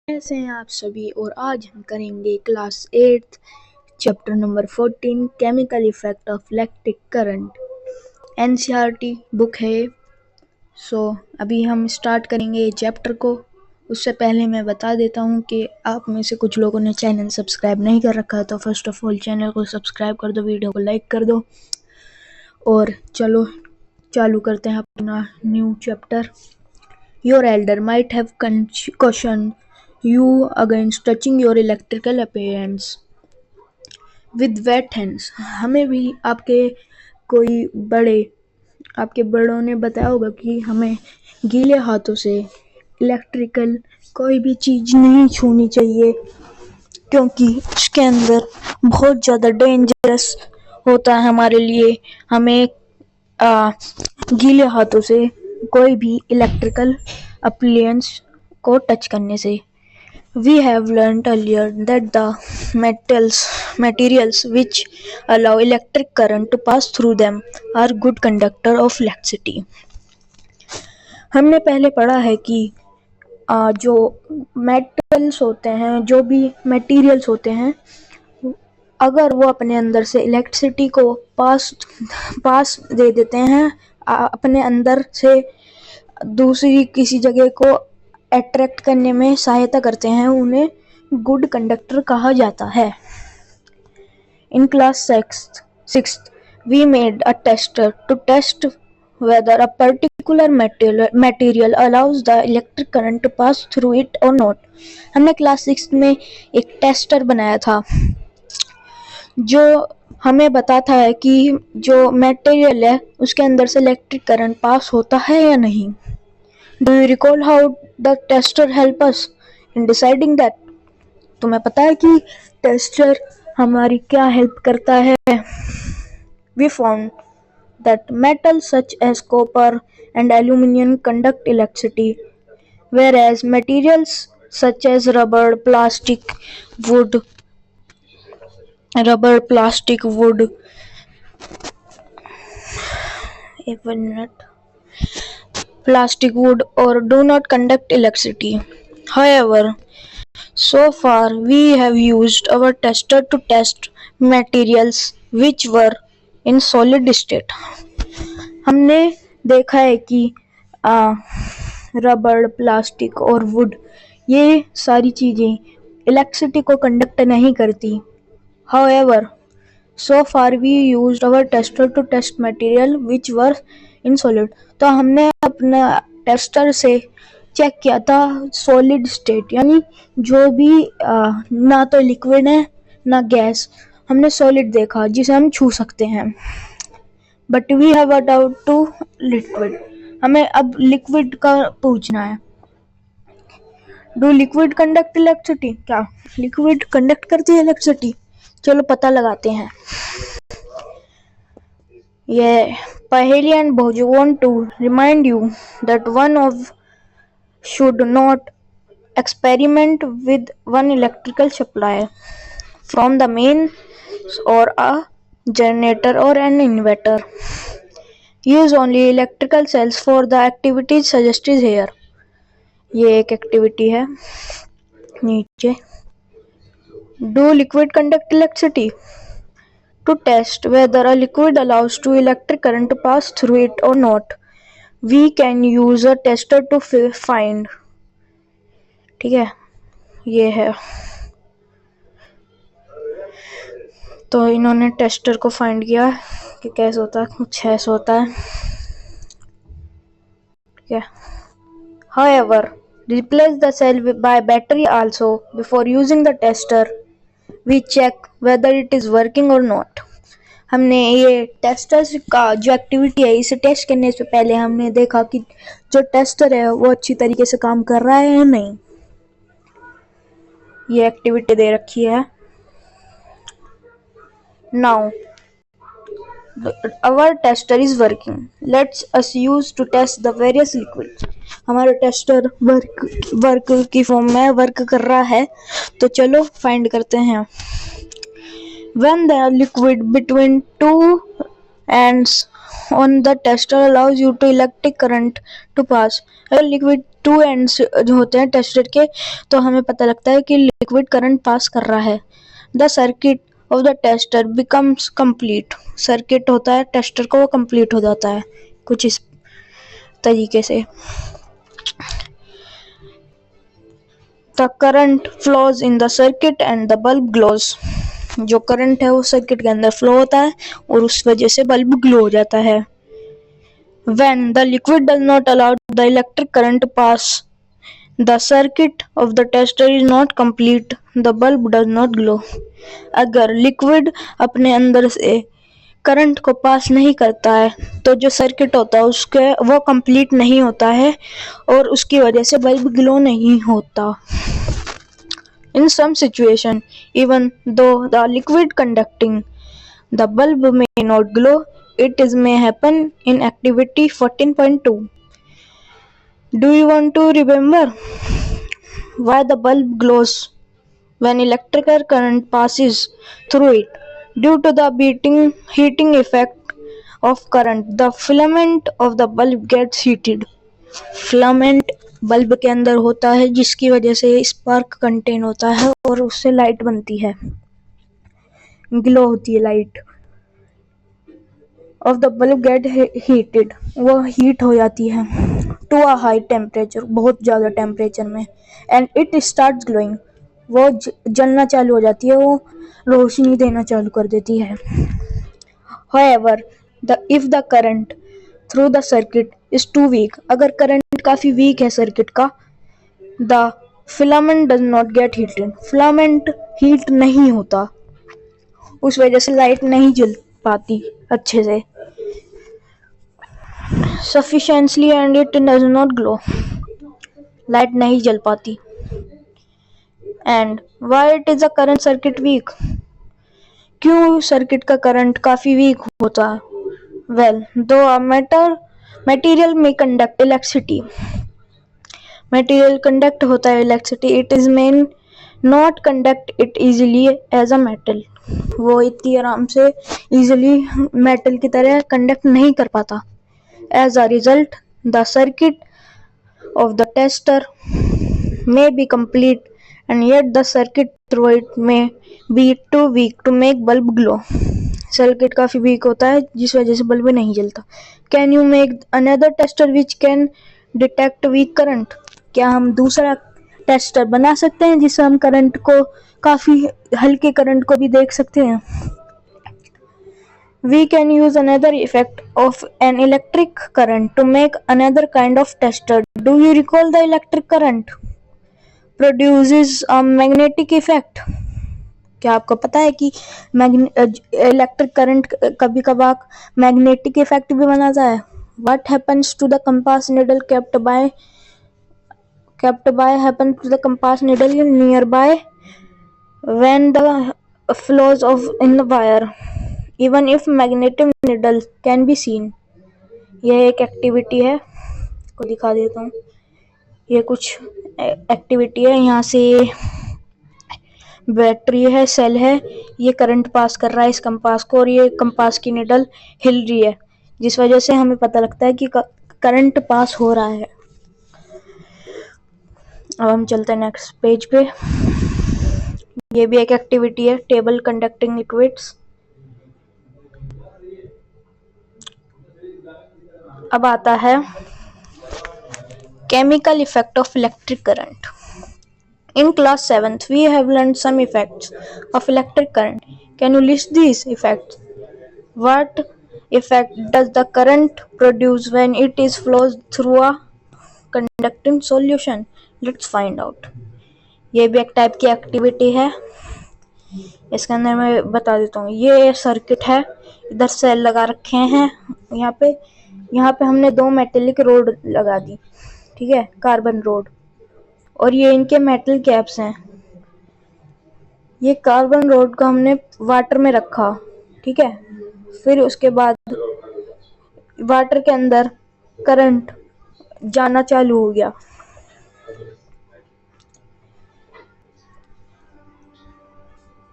कैसे हैं आप सभी। और आज हम करेंगे class 8 chapter number 14 chemical effect of electric current. NCERT book है। अभी हम स्टार्ट करेंगे ये चैप्टर को। उससे पहले मैं बता देता हूँ कि आप में से कुछ लोगों ने चैनल सब्सक्राइब नहीं कर रखा है, तो फर्स्ट ऑफ ऑल चैनल को सब्सक्राइब कर दो, वीडियो को लाइक कर दो और चलो चालू करते हैं अपना new chapter. Your Elder might have cautioned you against touching your electrical appliance with wet hands। हमें भी आपके बड़ों ने बताया होगा कि हमें गीले हाथों से इलेक्ट्रिकल कोई भी चीज़ नहीं छूनी चाहिए, क्योंकि उसके अंदर बहुत ज़्यादा डेंजरस होता है हमारे लिए। हमें गीले हाथों से कोई भी इलेक्ट्रिकल अप्लायंस को टच करने से। We have learned earlier that the materials which allow electric current to pass through them are good conductor of electricity। हमने पहले पढ़ा है कि जो मेटल्स होते हैं, जो भी मटेरियल्स होते हैं, अगर वो अपने अंदर से इलेक्ट्रिसिटी को पास दे देते हैं, अपने अंदर से दूसरी किसी जगह को अट्रैक्ट करने में सहायता करते हैं, उन्हें गुड कंडक्टर कहा जाता है। In class 6 we made a tester to test whether a particular material allows the electric current to pass through it or not। हमने क्लास 6 में एक टेस्टर बनाया था जो हमें बताता है कि जो मटेरियल है उसके अंदर से इलेक्ट्रिक करंट पास होता है या नहीं। Do you recall how the tester help us in deciding that? तुम्हें पता है कि टेस्टर हमारी क्या हेल्प करता है? We found that metals such as copper and aluminum conduct electricity, whereas materials such as rubber, plastic, wood, or do not conduct electricity. However, so far we have used our tester to test materials which were in solid state। हमने देखा है कि रबड़, plastic और would, ये सारी चीज़ें electricity को कंडक्ट नहीं करती। However, so far we used our tester to test material which were in solid। तो हमने अपना टेस्टर से चेक किया था सॉलिड स्टेट, यानी जो भी ना तो लिक्विड है ना गैस, हमने सॉलिड देखा जिसे हम छू सकते हैं। But we have a doubt to liquid. हमें अब लिक्विड का पूछना है। Do liquid conduct electricity? क्या लिक्विड कंडक्ट करती है इलेक्ट्रिसिटी? चलो पता लगाते हैं। ये Paheli and Bhoju want to remind you that one of should not experiment with one electrical supply from the mains or a generator or an inverter। Use only electrical cells for the activities suggested here। ये एक activity है नीचे। Do liquid conduct electricity? To test whether a liquid allows to electric current to pass through it or not, we can use a tester to find। ठीक है, ये है। तो इन्होंने टेस्टर को फाइंड किया कि कैसे होता है, कुछ ऐसा होता है। ठीक है। However, replace the cell by battery also before using the tester। We check whether it is working or not। हमने ये टेस्टर का जो एक्टिविटी है, इसे टेस्ट करने से पहले हमने देखा कि जो टेस्टर है वो अच्छी तरीके से काम कर रहा है या नहीं। ये एक्टिविटी दे रखी है। Now our tester is working। Let's us use to test the various liquids। हमारा टेस्टर वर्क की फॉर्म में वर्क कर रहा है, तो चलो फाइंड करते हैं। When the liquid between two ends on the tester allows you to electric current to pass। अगर लिक्विड टू एंड्स जो होते हैं टेस्टर के, तो हमें पता लगता है कि लिक्विड करंट पास कर रहा है। The circuit of the tester becomes complete. Circuit होता है टेस्टर का, वो कंप्लीट हो जाता है कुछ इस तरीके से। The current flows in the circuit and the bulb glows. जो करंट है वो सर्किट के अंदर फ्लो होता है और उस वजह से बल्ब ग्लो हो जाता है। When the liquid does not allow the electric current to pass, the circuit of the tester is not complete, the bulb does not glow। अगर लिक्विड अपने अंदर से करंट को पास नहीं करता है तो जो सर्किट होता है उसके वो कंप्लीट नहीं होता है और उसकी वजह से बल्ब ग्लो नहीं होता। In some situation, even though the liquid conducting, the bulb may not glow. It is may happen in activity 14.2. Do you want to remember why the bulb glows when electrical current passes through it? Due to the heating effect of current, the filament of the bulb gets heated। Filament bulb के अंदर होता है जिसकी वजह से spark contain होता है और उससे लाइट बनती है, ग्लो होती है light. Of the bulb gate heated, वो हीट हो जाती है टू अ हाई टेम्परेचर, बहुत ज़्यादा टेम्परेचर में। एंड इट स्टार्ट्स ग्लोइंग, वो जलना चालू हो जाती है, वो रोशनी देना चालू कर देती है। However, if the current through the circuit is too weak, अगर करंट काफ़ी वीक है सर्किट का, the filament does not get heated, filament heat नहीं होता, उस वजह से लाइट नहीं जल पाती अच्छे से sufficiently and it does not glow, light नहीं जल पाती। And why it is a current circuit weak, क्यों सर्किट का करंट काफ़ी वीक होता है? Well, though a material may conduct electricity, material conduct होता है electricity, it is may not conduct it easily as a metal, वो इतनी आराम से easily metal की तरह conduct नहीं कर पाता। As a result, the circuit of the tester may be complete and yet the circuit through it may be too weak to make bulb glow। Circuit काफ़ी वीक होता है जिस वजह से बल्ब नहीं जलता। Can you make another tester which can detect weak current, क्या हम दूसरा टेस्टर बना सकते हैं जिससे हम करंट को, काफ़ी हल्के करंट को भी देख सकते हैं? We can use another effect of an electric current to make another kind of tester। Do you recall the electric current produces a magnetic effect? क्या आपको पता है कि इलेक्ट्रिक करंट कभी कभार मैग्नेटिक इफेक्ट भी बनाता है? What happens to the compass needle kept happens to the compass needle nearby when the flows of in the wire, even if magnetic needle can be seen। यह एक activity है, को दिखा देता हूँ। ये कुछ एक्टिविटी है, यहाँ से बैटरी है, सेल है, ये करंट पास कर रहा है इस कंपास को और ये कंपास की निडल हिल रही है जिस वजह से हमें पता लगता है कि करंट पास हो रहा है। अब हम चलते हैं नेक्स्ट पेज पे। ये भी एक एक्टिविटी है, टेबल कंडक्टिंग लिक्विड्स। अब आता है chemical effect of electric current. In class 7th, we have learned some effects of electric current. Can you list these effects? What effect does the current produce when it is flows through a conducting solution? Let's find out। ये भी एक type की activity है, इसके अंदर मैं बता देता हूँ। ये सर्किट है, इधर सेल लगा रखे हैं, यहाँ पे हमने दो मेटेलिक रोड लगा दी, ठीक है, कार्बन रोड, और ये इनके मेटल कैप्स हैं। ये कार्बन रोड को हमने वाटर में रखा, ठीक है, फिर उसके बाद वाटर के अंदर करंट जाना चालू हो गया।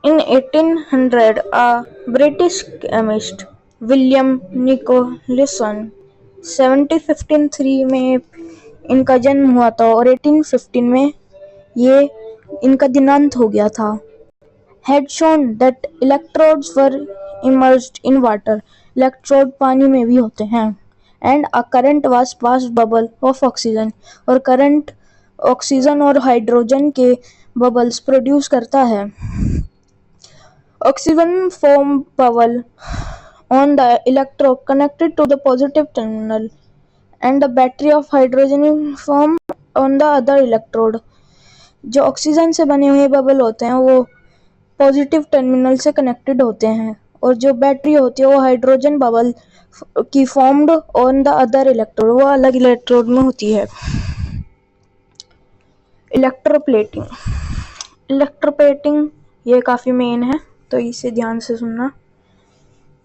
In 1800, a British chemist William Nicholson. 1753 में इनका जन्म हुआ था और 1815 में ये इनका दिनांत हो गया था। Had shown that electrodes were immersed in water. Electrode पानी में भी होते हैं। And a current was passed bubble of oxygen. और करंट ऑक्सीजन और हाइड्रोजन के बबल्स प्रोड्यूस करता है। Oxygen form bubble on the electrode connected to the positive terminal and the battery of hydrogen form on the other electrode. जो oxygen से बने हुए bubble होते हैं वो पॉजिटिव टर्मिनल से कनेक्टेड होते हैं और जो बैटरी होती है वो हाइड्रोजन बबल की formed on the other electrode, वो अलग इलेक्ट्रोड में होती है। इलेक्ट्रोप्लेटिंग। इलेक्ट्रोप्लेटिंग ये काफ़ी मेन है तो इसे ध्यान से सुनना।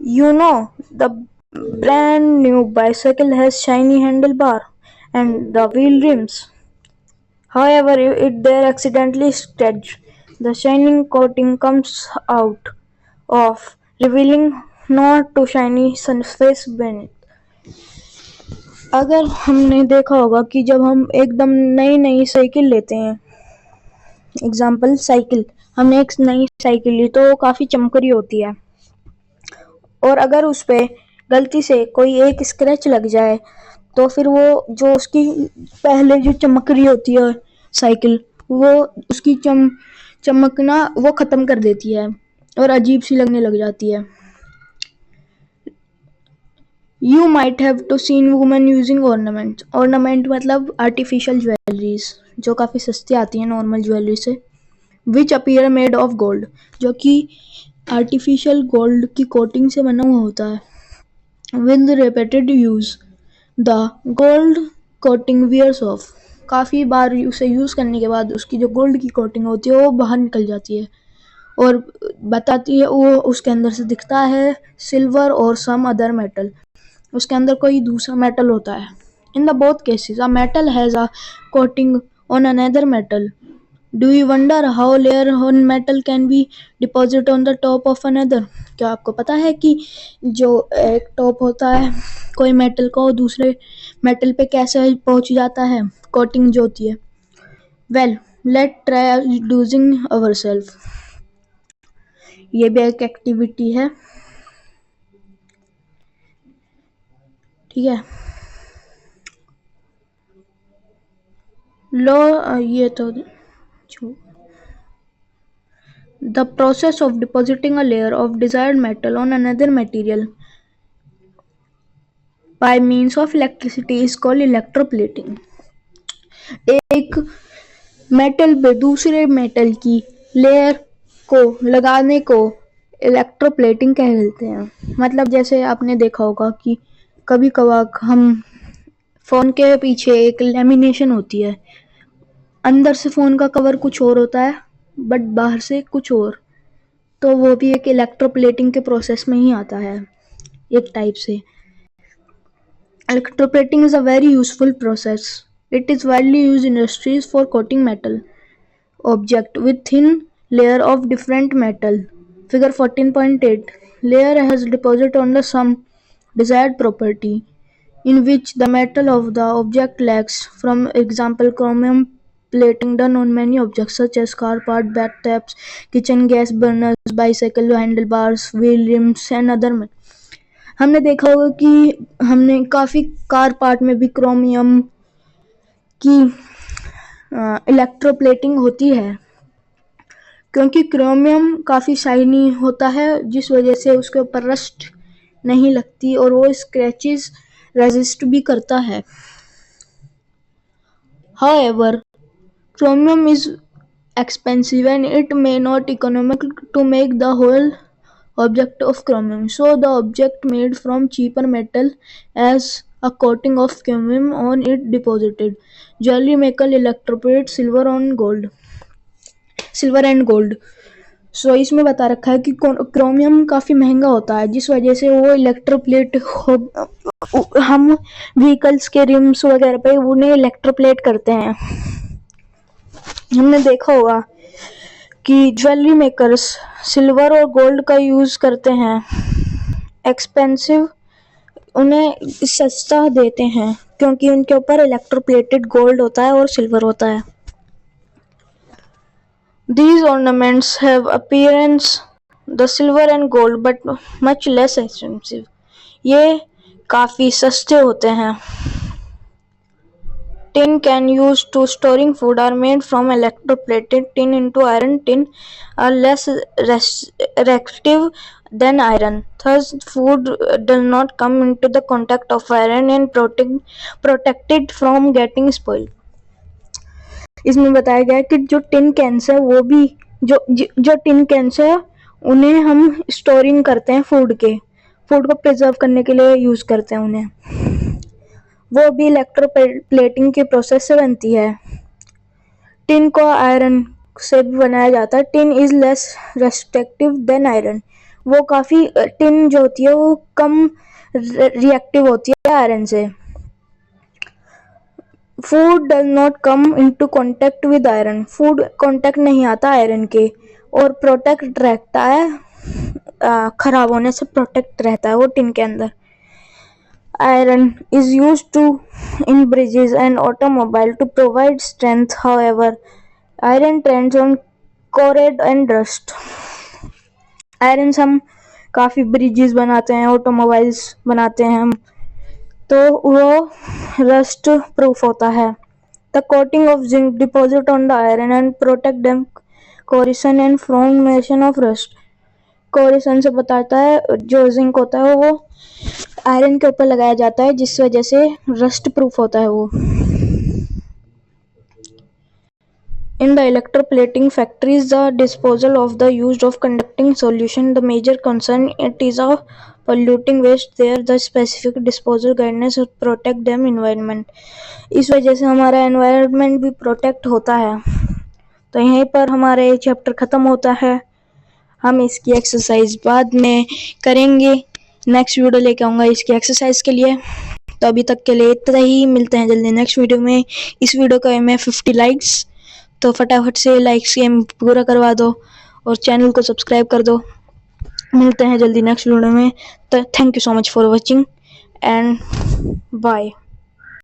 You know, the brand new bicycle has shiny handlebar and the wheel rims. However, if they are accidentally scratched, the shining coating comes out of, revealing not to shiny surface beneath. अगर हमने देखा होगा कि जब हम एकदम नई cycle लेते हैं, एग्जाम्पल साइकिल, हमने एक नई साइकिल ली तो वो काफ़ी चमकरी होती है और अगर उस पर गलती से कोई एक स्क्रैच लग जाए तो फिर वो जो उसकी पहले जो चमक रही होती है साइकिल, वो उसकी चमकना वो ख़त्म कर देती है और अजीब सी लगने लग जाती है। You might have to seen women using ornament. Ornament मतलब artificial jewelries जो काफ़ी सस्ती आती हैं नॉर्मल ज्वेलरी से, which appear made of gold, जो कि आर्टिफिशियल गोल्ड की कोटिंग से बना हुआ होता है। With repeated use, the gold coating wears off. काफ़ी बार उसे यूज़ करने के बाद उसकी जो गोल्ड की कोटिंग होती है वो बाहर निकल जाती है और बताती है वो उसके अंदर से दिखता है सिल्वर और सम अदर मेटल, उसके अंदर कोई दूसरा मेटल होता है। In the both cases, a metal has a coating on another metal. Do you wonder how layer on metal can be deposited on the top of another? क्या आपको पता है कि जो एक टॉप होता है कोई मेटल का वो दूसरे मेटल पे कैसे पहुंच जाता है, कोटिंग जो होती है। Well, let's try using ourselves. ये भी एक एक्टिविटी है, ठीक है। लो ये तो the process of depositing a layer of desired metal on another material by means of electricity is called electroplating. एक मेटल पे दूसरे मेटल की लेयर को लगाने को इलेक्ट्रोप्लेटिंग कहते हैं। मतलब जैसे आपने देखा होगा कि कभी कभार हम फ़ोन के पीछे एक लेमिनेशन होती है, अंदर से फ़ोन का कवर कुछ और होता है बट बाहर से कुछ और, तो वो भी एक इलेक्ट्रोप्लेटिंग के प्रोसेस में ही आता है एक टाइप से। Electroplating is a very useful process. It is widely used in industries for coating metal object with thin layer of different metal. Figure 14.8. Layer has deposit on the some desired property in which the metal of the object lacks. From example, chromium plating done on many objects such as car part, bathtubs, kitchen gas burners, bicycle handlebars, wheel rims and other metal. हमने देखा होगा कि हमने काफ़ी car part में भी chromium की electroplating होती है क्योंकि क्रोमियम काफ़ी शाइनी होता है जिस वजह से उसके ऊपर रस्ट नहीं लगती और वो स्क्रैचेस रेजिस्ट भी करता है। However, chromium is expensive and it may not economical to make the whole object of chromium, so the object made from cheaper metal as a coating of chromium on it deposited. Jewelry maker electroplate silver and gold. सो इसमें बता रखा है कि chromium काफ़ी महंगा होता है जिस वजह से वो इलेक्ट्रोप्लेट हम व्हीकल्स के रिम्स वगैरह पे उन्हें इलेक्ट्रोप्लेट करते हैं। हमने देखा होगा कि ज्वेलरी मेकर्स सिल्वर और गोल्ड का यूज़ करते हैं एक्सपेंसिव, उन्हें सस्ता देते हैं क्योंकि उनके ऊपर इलेक्ट्रोप्लेटेड गोल्ड होता है और सिल्वर होता है। These ornaments have appearance the silver and gold but much less expensive. ये काफी सस्ते होते हैं। Tin can used to storing food are made from electroplated tin into iron. Tin are less reactive than iron. Thus, food does not come into the contact of iron and protected from getting spoiled. इसमें बताया गया है कि जो tin cans है वो भी जो टिन कैंस है उन्हें हम स्टोरिंग करते हैं, फूड को प्रिजर्व करने के लिए यूज करते हैं उन्हें, वो भी इलेक्ट्रोप्लेटिंग के प्रोसेस से बनती है। टिन को आयरन से भी बनाया जाता है। Tin is less restrictive than iron, वो काफ़ी टिन जो होती है वो कम रिएक्टिव होती है आयरन से। Food does not come into contact with iron, food contact नहीं आता आयरन के, और प्रोटेक्ट रहता है, खराब होने से प्रोटेक्ट रहता है वो टिन के अंदर। Iron is used to in bridges and automobile to provide strength. However, iron trends on corrode and rust. Iron से हम काफ़ी ब्रिजेस बनाते हैं, ऑटोमोबाइल्स बनाते हैं हम, तो वो रस्ट प्रूफ होता है। The coating of zinc deposit on the iron and protect them corrosion and formation of rust. कोरिसन से बताता है, जो जिंक होता है वो आयरन के ऊपर लगाया जाता है जिस वजह से रस्ट प्रूफ होता है वो। In the electroplating factories, the disposal of the used of conducting solution, the major concern it is of polluting waste there, the specific disposal guidelines protect them environment. इस वजह से हमारा एनवायरनमेंट भी protect होता है। तो यहीं पर हमारा ये चैप्टर ख़त्म होता है। हम इसकी एक्सरसाइज बाद में करेंगे, नेक्स्ट वीडियो लेके आऊँगा इसकी एक्सरसाइज के लिए। तो अभी तक के लिए इतना ही, मिलते हैं जल्दी नेक्स्ट वीडियो में। इस वीडियो का एम है 50 लाइक्स, तो फटाफट से लाइक्स की एम पूरा करवा दो और चैनल को सब्सक्राइब कर दो। मिलते हैं जल्दी नेक्स्ट वीडियो में। तो thank you so much for watching and bye.